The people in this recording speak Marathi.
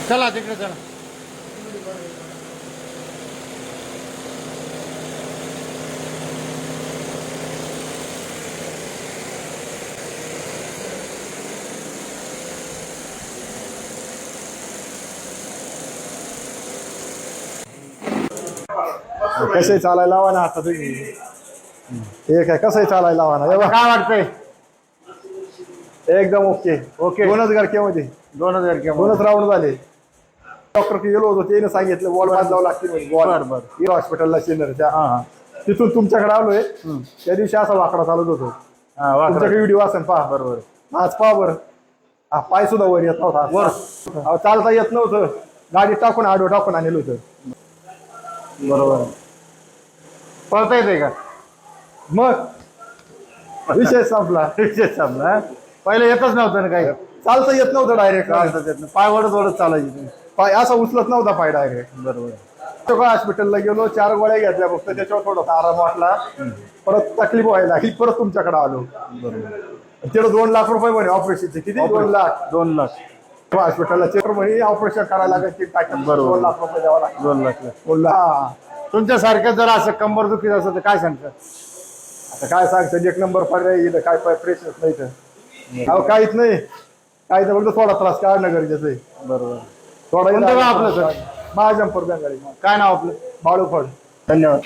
चला तिकडे चला. कसे चालायला लावा ना आता तुम्ही. ठीक आहे, कसंही चालायला लावा ना. काय वाटतंय? एकदम ओके. ओके. 2च गरकेमध्ये 2000 किंवा 2च राऊंड झाले. डॉक्टर गेलो होतो, त्याने सांगितलं वॉल बांधावं लागतील. वॉल हॉस्पिटलला सिनरच्या. तिथून तुमच्याकडे आलोय. त्या दिवशी असा वाकडा चालत होतो. तुमच्याकडे व्हिडिओ असेल पहा. बरोबर. आज पहा बरं, हा पाय सुद्धा वर येत नव्हता. वर चालता येत नव्हतं. गाडी टाकून आडवं टाकून आणलं होतं. बरोबर. पळता येते का? मग विषय संपला. पहिले येतच नव्हतं ना काही. चालता येत नव्हतं डायरेक्ट. पाय वडत चालायची. पाय असा उचलत नव्हता पाय डायरेक्ट. बरोबर. हॉस्पिटलला गेलो, 4 गोळ्या घेतल्या फक्त. त्याच्यावर थोडासा आराम वाटला. परत तकलीफ व्हायला लागली. परत तुमच्याकडे आलो. बरोबर. तिथं 2 लाख रुपये म्हणे ऑपरेशनचे. किती? 2 लाख. 2 लाख. हॉस्पिटलला चेक म्हणे ऑपरेशन करायला लागेल. बरोबर. 2 लाख रुपये द्यावा लागेल. 2 लाख. बोलला तुमच्या सारखं जर असं कंबर दुखीत असं तर काय सांगतात? आता काय सांगतं, 1 नंबर पर्याय येईल. काय प्रेशरच नाही तर. अहो काहीच नाही. काही तर फक्त थोडा त्रास काढणं गरजेचं आहे. बरोबर. थोडा कोणतं गाव आपलं सर? महाजनपूर बेंगाळी. काय नाव आपलं? बाळूफळ. धन्यवाद.